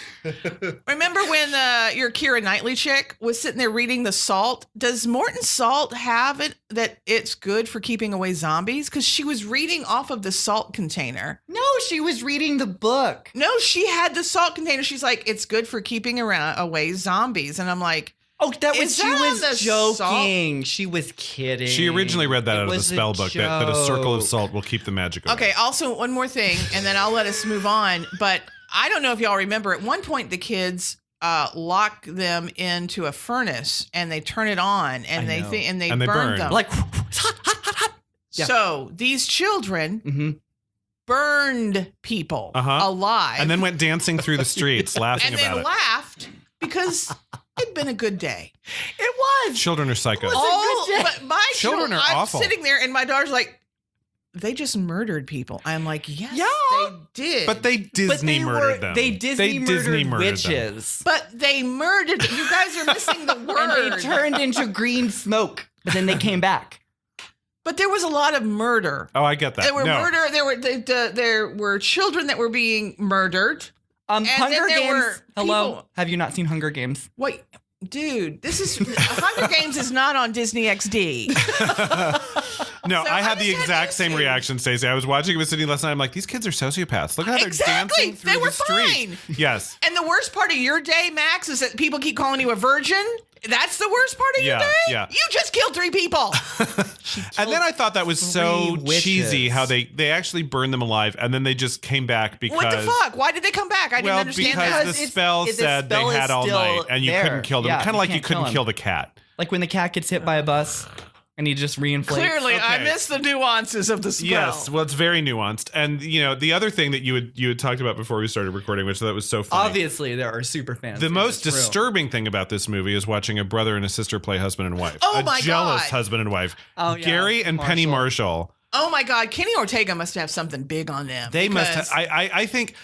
Remember when your Keira Knightley chick was sitting there reading the salt? Does Morton Salt have it that it's good for keeping away zombies? Because she was reading off of the salt container. No, she was reading the book. No, she had the salt container. She's like, it's good for keeping away zombies, and I'm like. Oh, she was joking. She was kidding. She originally read that out of the spell book, that a circle of salt will keep the magic away. Okay, also one more thing, and then I'll let us move on. But I don't know if y'all remember, at one point the kids lock them into a furnace, and they turn it on, and they burn them. Like, hot. Yeah. So these children burned people alive. And then went dancing through the streets laughing about it. And then laughed because... It'd been a good day. It was. Children are psycho. But my children are awful. I'm sitting there and my daughter's like, they just murdered people. I'm like, yes, they did. But they murdered them. They Disney murdered witches. Them. But they murdered. You guys are missing the word. And they turned into green smoke. But then they came back. But there was a lot of murder. Oh, I get that. There were there were children that were being murdered. Hunger Games. Hello. Have you not seen Hunger Games? Wait, dude, Hunger Games is not on Disney XD. No, so I had the exact same reaction, Stacey. I was watching it with Sidney last night. I'm like, these kids are sociopaths. Look how they're dancing through the street. Fine. Yes. And the worst part of your day, Max, is that people keep calling you a virgin. That's the worst part of your day? Yeah. You just killed 3 people. And then I thought that was so cheesy how they actually burned them alive and then they just came back because... What the fuck? Why did they come back? I didn't understand that. Because the spell said they had all night and you couldn't kill them. Kind of like you couldn't kill the cat. Like when the cat gets hit by a bus and he just reinflates. Clearly, I missed the nuances of the spell. Yes, well, it's very nuanced. And, the other thing that you had talked about before we started recording, which that was so funny. Obviously, there are super fans. The most disturbing thing about this movie is watching a brother and a sister play husband and wife. Oh, my God. A jealous husband and wife. Oh, yeah. Gary and Penny Marshall. Oh, my God. Kenny Ortega must have something big on them. They must have. I think,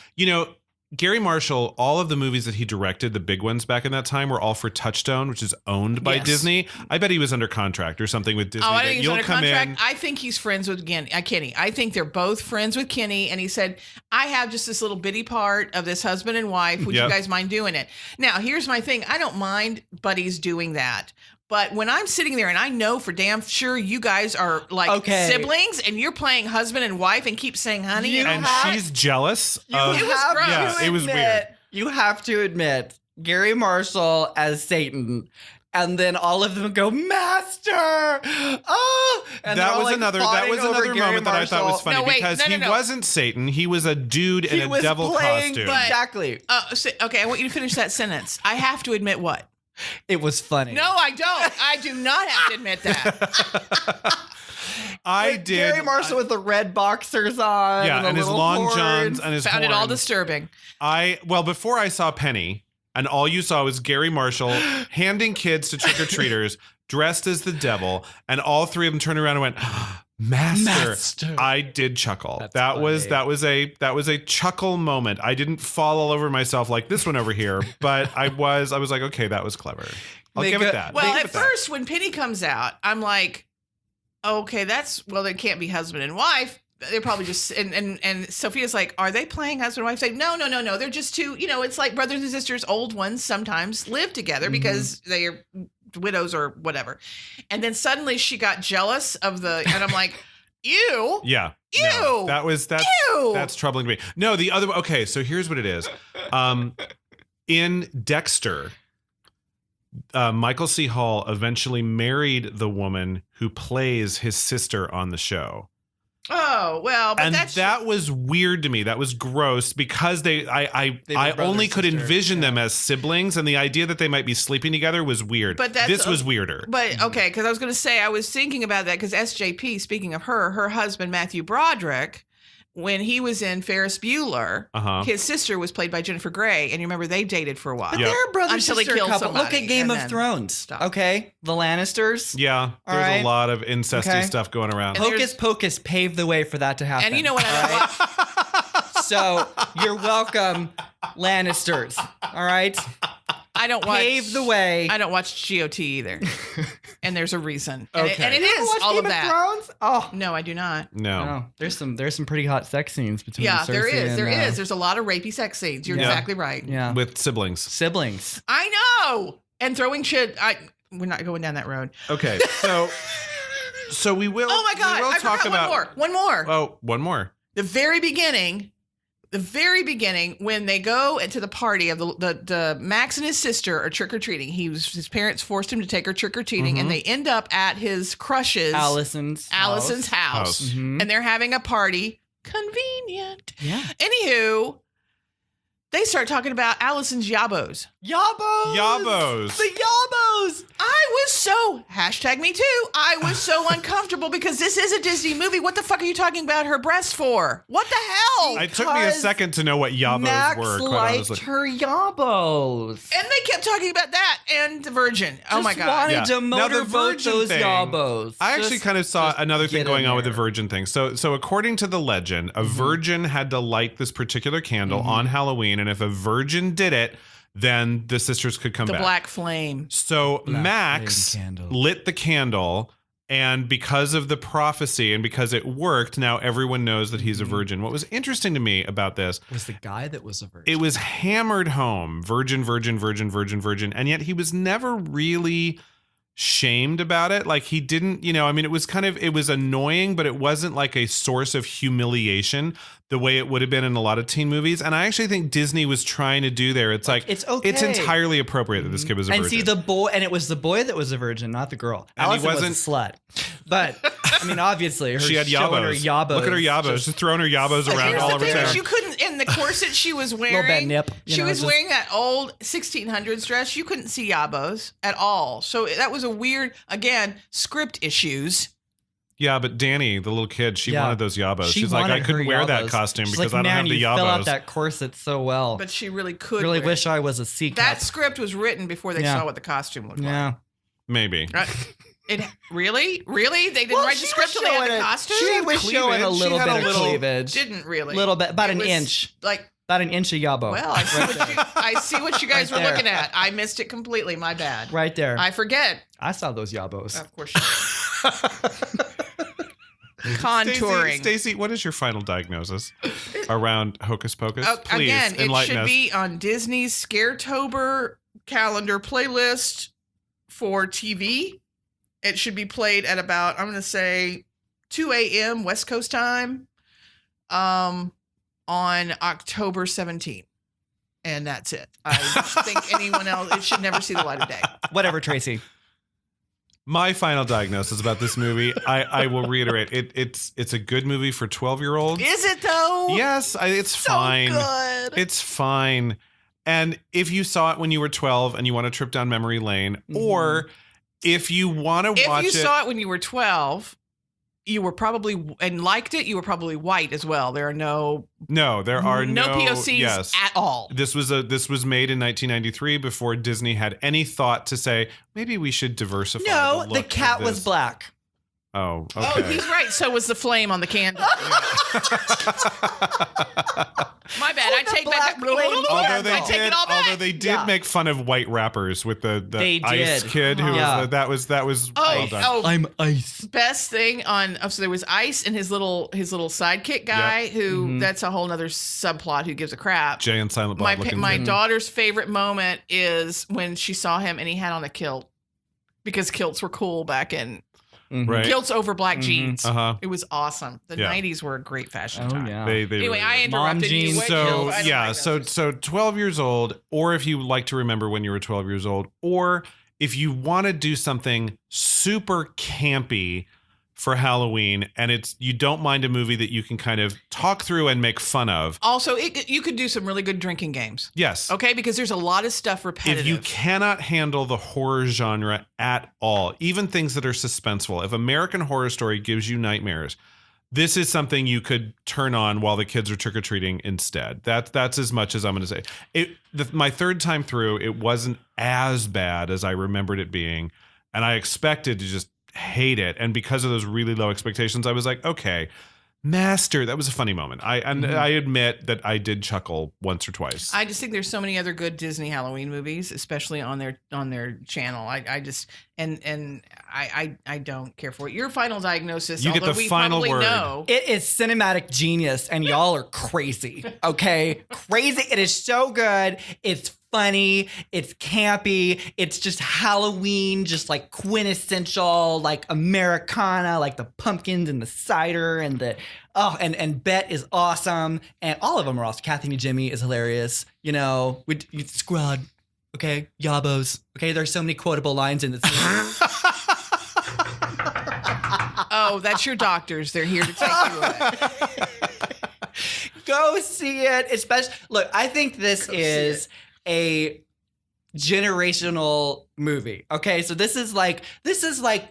Gary Marshall, all of the movies that he directed, the big ones back in that time, were all for Touchstone, which is owned by Disney. I bet he was under contract or something with Disney. Oh, I think he's under contract. I think he's friends with Kenny. I think they're both friends with Kenny. And he said, I have just this little bitty part of this husband and wife. Would you guys mind doing it? Now, here's my thing. I don't mind buddies doing that. But when I'm sitting there and I know for damn sure you guys are like siblings and you're playing husband and wife and keep saying honey she's jealous. It was gross. Yeah, it was weird. You have to admit, Gary Marshall as Satan. And then all of them go, Master! Oh! And that was another moment that I thought was funny because he wasn't Satan. He was a dude in a devil costume. Exactly. Okay, I want you to finish that sentence. I have to admit what? It was funny. No, I don't. I do not have to admit that. I did. Gary Marshall with the red boxers on. Yeah, and his long johns and his Found horns. it all disturbing. Before I saw Penny, and all you saw was Gary Marshall handing kids to trick-or-treaters dressed as the devil, and all 3 of them turned around and went, Master. I did chuckle. That was a chuckle moment. I didn't fall all over myself like this one over here, but I was like, okay, that was clever. I'll give it that. Well, at first when Penny comes out, I'm like, okay, they can't be husband and wife. They're probably just and Sophia's like, are they playing husband and wife? Say, no. They're just 2, it's like brothers and sisters, old ones sometimes live together because they are widows or whatever. And then suddenly she got jealous and I'm like, ew. Yeah. Ew. No, that's troubling to me. No, the other, okay, so here's what it is. In Dexter, Michael C. Hall eventually married the woman who plays his sister on the show. Oh, well, but that was weird to me. That was gross because I only could envision them as siblings, and the idea that they might be sleeping together was weird. But this was weirder. But okay, because I was going to say, I was thinking about that because SJP, speaking of her husband Matthew Broderick when he was in Ferris Bueller, his sister was played by Jennifer Grey, and you remember they dated for a while. But they're a brother-sister couple. Somebody, look at Game of Thrones. Okay, the Lannisters. Yeah, there's a lot of incesty stuff going around. Hocus Pocus paved the way for that to happen. And you know what So you're welcome, Lannisters. All right. I don't watch. Pave the way. I don't watch GOT either, and there's a reason. Okay. And it you is watch all Game of that. Thrones? Oh no, I do not. No. There's some pretty hot sex scenes between. Cersei there is. There's a lot of rapey sex scenes. You're exactly right. Yeah, with siblings. I know, and throwing shit. We're not going down that road. Okay, so we will. Oh my God! I talk forgot about one more. Oh, one more. The very beginning, when they go into the party of the Max and his sister are trick or treating. His parents forced him to take her trick or treating, and they end up at his crush's Allison's house, and they're having a party. Convenient. Yeah. Anywho, they start talking about Allison's yabos. Yabos. The yabos. I was so #me too. I was so uncomfortable because this is a Disney movie. What the fuck are you talking about her breasts for? What the hell? It took me a second to know what yabos Max were. Liked honestly. her yabos. And they kept talking about that and the Virgin. Oh my God. Wanted to motorboat those yabos. I actually kind of saw another thing going on with the Virgin thing. So according to the legend, a virgin had to light this particular candle on Halloween, and if a virgin did it, then the sisters could come back. The black flame. So Max lit the candle, and because of the prophecy and because it worked, now everyone knows that he's a virgin. What was interesting to me about this was the guy that was a virgin. It was hammered home, virgin, virgin, virgin, virgin, virgin, and yet he was never really shamed about it. Like he didn't, it was annoying, but it wasn't like a source of humiliation the way it would have been in a lot of teen movies. And I actually think Disney was trying to do there. It's like, it's okay. It's entirely appropriate that this kid was a virgin. And see the boy, and it was the boy that was a virgin, not the girl. Allison was a slut. But I mean, obviously she had yabos. Look at her yabos. Just throwing her yabos around all over town. You couldn't, in the corset she was wearing, little bit nip, she was wearing that old 1600s dress. You couldn't see yabos at all. So that was a weird, again, script issues. Yeah, but Danny, the little kid, she wanted those yabos. She's like, I couldn't wear that costume because I don't have the yabos. Fill out that corset so well. But she really could. Really wish I was a sea cup. That script was written before they saw what the costume looked like. Maybe. It really? They didn't write the script till they had the costume? She was showing a little bit of cleavage. Didn't really. Little bit, about an inch. About an inch of yabo. Well, I see what you guys were looking at. I missed it completely. My bad. Right there. I forget. I saw those yabos. Of course you contouring. Stacey, what is your final diagnosis around Hocus Pocus? Please again, enlighten us. It should be on Disney's Scaretober calendar playlist for TV. It should be played at about, I'm going to say, 2 a.m. West Coast time on October 17th. And that's it. I think anyone else, it should never see the light of day. Whatever, Tracy. My final diagnosis about this movie, I will reiterate, it's a good movie for 12-year-olds. Is it though? Yes, it's fine. Good. It's fine. And if you saw it when you were 12 and you want to trip down memory lane, or if you want to watch it. If you saw it when you were 12, you were probably, and liked it, you were probably white as well. There are no POCs at all. This was made in 1993 before Disney had any thought to say, maybe we should diversify. No, the cat was black. Oh, okay. Oh, he's right. So was the flame on the candle. My bad. I take back that. Although they did make fun of white rappers with the ice kid who was that was well done. I'm Ice. Best thing on so there was Ice and his little sidekick guy who that's a whole nother subplot who gives a crap. Jay and Silent Bob. My daughter's favorite moment is when she saw him and he had on a kilt because kilts were cool back in. Right. Kilts over black jeans. It was awesome. The 90s were a great fashion time. Yeah. They anyway, I interrupted you. So 12 years old, or if you like to remember when you were 12 years old, or if you want to do something super campy for Halloween, and you don't mind a movie that you can kind of talk through and make fun of. Also, you could do some really good drinking games. Yes. Okay, because there's a lot of stuff repetitive. If you cannot handle the horror genre at all, even things that are suspenseful, if American Horror Story gives you nightmares, this is something you could turn on while the kids are trick-or-treating instead. That's as much as I'm going to say. My third time through, it wasn't as bad as I remembered it being, and I expected to just hate it. And because of those really low expectations, I was like, okay, Master, that was a funny moment. I admit that I did chuckle once or twice. I just think there's so many other good Disney Halloween movies, especially on their channel. I don't care for it. Your final diagnosis, you get the final word. Know, it is cinematic genius, and y'all are crazy. Okay, crazy. It is so good. It's funny, it's campy, it's just Halloween, just like quintessential, like Americana, like the pumpkins and the cider and the and Bet is awesome, and all of them are awesome. Kathy Najimy is hilarious. You know, Squad, okay, Yabos, okay. There's so many quotable lines in this movie. Oh, that's your doctors. They're here to take you away. Go see it. Especially, look, I think this is a generational movie. Okay, so this is like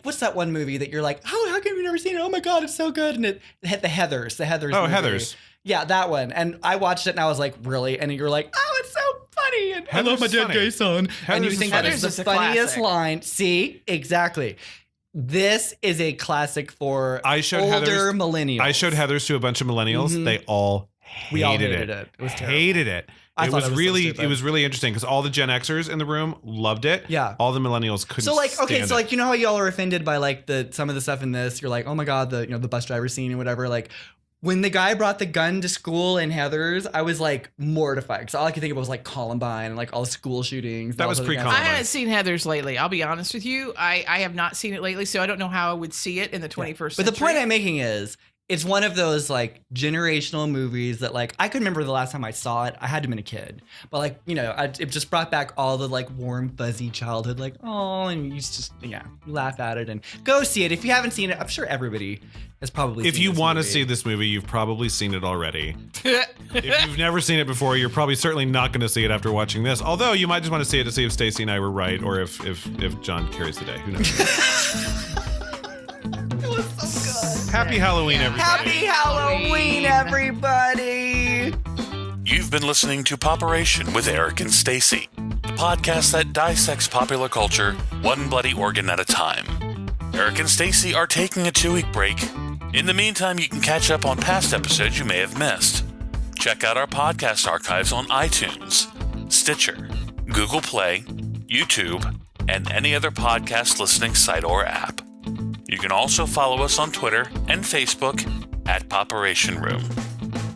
what's that one movie that you're like, how come you've never seen it? Oh my god, it's so good. And the Heathers. Oh, movie. Heathers. Yeah, that one. And I watched it and I was like, really? And you're like, oh, it's so funny. And I love my dead gay son. And you think that is the funniest line. See, exactly. This is a classic for older millennials. I showed Heathers to a bunch of millennials. Mm-hmm. They all hated it. It was terrible. Hated it. It was really interesting because all the Gen Xers in the room loved it. Yeah. All the millennials couldn't. So like, okay, stand so it. like, you know how y'all are offended by like some of the stuff in this? You're like, oh my god, the bus driver scene and whatever. Like, when the guy brought the gun to school in Heathers, I was like mortified because all I could think of was like Columbine and like all the school shootings. That was pre-Columbine. I haven't seen Heathers lately. I'll be honest with you. I have not seen it lately, so I don't know how I would see it in the 21st century. But the point I'm making is, it's one of those like generational movies that like I could remember the last time I saw it. I had to have been a kid, but like it just brought back all the like warm fuzzy childhood, like and you just you laugh at it and go see it if you haven't seen it. I'm sure everybody has probably. If you want to see this movie, you've probably seen it already. If you've never seen it before, you're probably certainly not going to see it after watching this. Although you might just want to see it to see if Stacey and I were right, or if John carries the day. Who knows? It was so good. Happy Halloween, everybody. Happy Halloween, everybody. You've been listening to Popperation with Eric and Stacey, the podcast that dissects popular culture one bloody organ at a time. Eric and Stacey are taking a 2-week break. In the meantime, you can catch up on past episodes you may have missed. Check out our podcast archives on iTunes, Stitcher, Google Play, YouTube, and any other podcast listening site or app. You can also follow us on Twitter and Facebook at Popperation Room.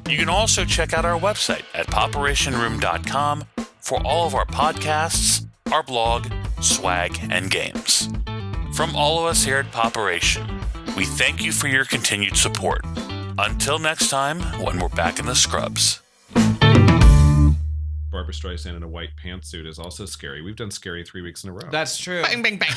You can also check out our website at popperationroom.com for all of our podcasts, our blog, swag, and games. From all of us here at Popperation, we thank you for your continued support. Until next time, when we're back in the scrubs. Barbra Streisand in a white pantsuit is also scary. We've done scary 3 weeks in a row. That's true. Bang, bang, bang.